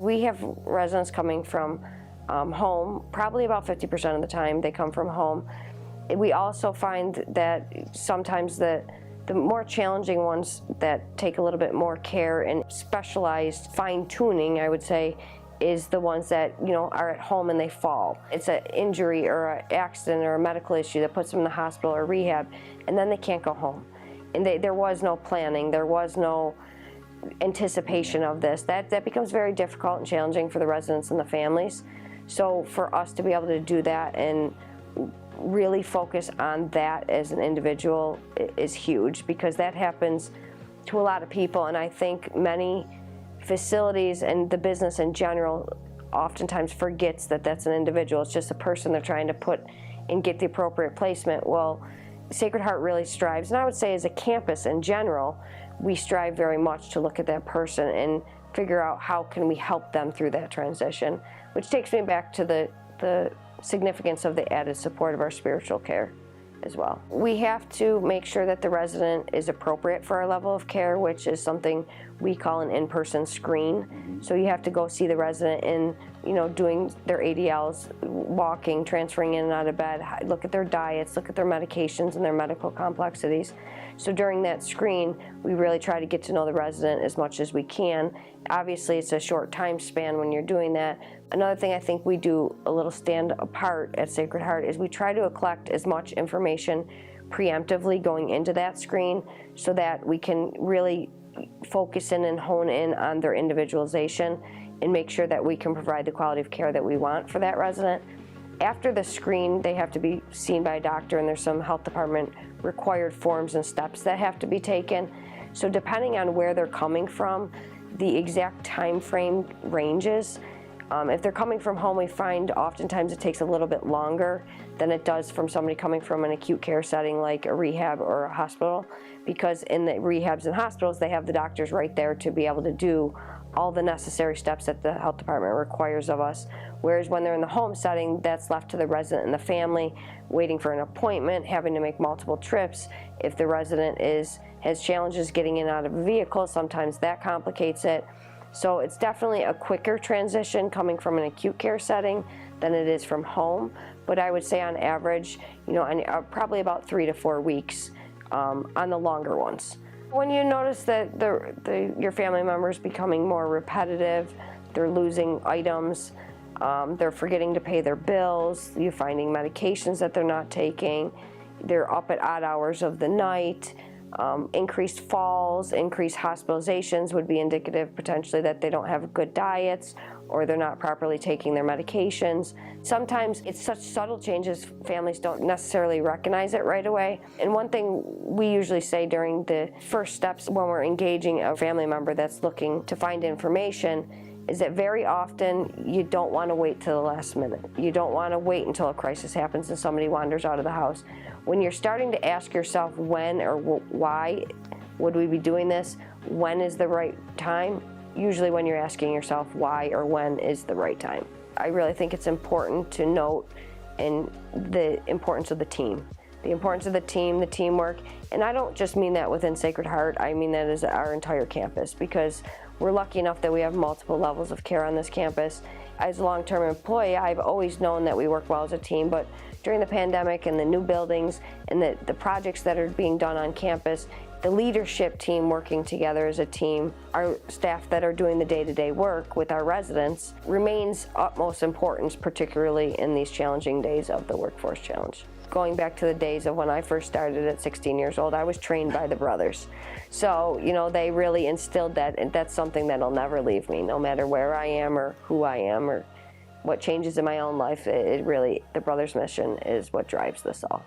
We have residents coming from home, probably about 50% of the time they come from home. We also find that sometimes the more challenging ones that take a little bit more care and specialized fine-tuning, I would say, is the ones that, you know, are at home and they fall. It's an injury or an accident or a medical issue that puts them in the hospital or rehab, and then they can't go home. And there was no planning, there was no anticipation of this. That becomes very difficult and challenging for the residents and the families. So for us to be able to do that and really focus on that as an individual is huge, because that happens to a lot of people, and I think many facilities and the business in general oftentimes forgets that that's an individual. It's just a person they're trying to put and get the appropriate placement. Well, Sacred Heart really strives, and I would say as a campus in general, we strive very much to look at that person and figure out how can we help them through that transition, which takes me back to the significance of the added support of our spiritual care as well. We have to make sure that the resident is appropriate for our level of care, which is something we call an in-person screen. So you have to go see the resident in, you know, doing their ADLs, walking, transferring in and out of bed, look at their diets, look at their medications and their medical complexities. So during that screen, we really try to get to know the resident as much as we can. Obviously, it's a short time span when you're doing that. Another thing I think we do a little stand apart at Sacred Heart is we try to collect as much information preemptively going into that screen so that we can really focus in and hone in on their individualization and make sure that we can provide the quality of care that we want for that resident. After the screen, they have to be seen by a doctor, and there's some health department required forms and steps that have to be taken. So depending on where they're coming from, the exact time frame ranges. If they're coming from home, we find oftentimes it takes a little bit longer than it does from somebody coming from an acute care setting like a rehab or a hospital, because in the rehabs and hospitals, they have the doctors right there to be able to do all the necessary steps that the health department requires of us. Whereas when they're in the home setting, that's left to the resident and the family, waiting for an appointment, having to make multiple trips. If the resident has challenges getting in and out of a vehicle, sometimes that complicates it. So it's definitely a quicker transition coming from an acute care setting than it is from home. But I would say on average, you know, probably about 3 to 4 weeks on the longer ones. When you notice that your family members becoming more repetitive, they're losing items, they're forgetting to pay their bills, you're finding medications that they're not taking, they're up at odd hours of the night, increased falls, increased hospitalizations would be indicative potentially that they don't have good diets or they're not properly taking their medications. Sometimes it's such subtle changes, families don't necessarily recognize it right away. And one thing we usually say during the first steps when we're engaging a family member that's looking to find information is that very often you don't want to wait till the last minute. You don't want to wait until a crisis happens and somebody wanders out of the house. When you're starting to ask yourself when or why would we be doing this, when is the right time, usually when you're asking yourself why or when is the right time. I really think it's important to note the importance of the team. The importance of the team, the teamwork, and I don't just mean that within Sacred Heart, I mean that as our entire campus, because we're lucky enough that we have multiple levels of care on this campus. As a long-term employee, I've always known that we work well as a team, but during the pandemic and the new buildings and the projects that are being done on campus, the leadership team working together as a team, our staff that are doing the day-to-day work with our residents remains utmost importance, particularly in these challenging days of the workforce challenge. Going back to the days of when I first started at 16 years old, I was trained by the brothers. So, you know, they really instilled that, and that's something that'll never leave me, no matter where I am or who I am or what changes in my own life. It really, the brothers' mission is what drives this all.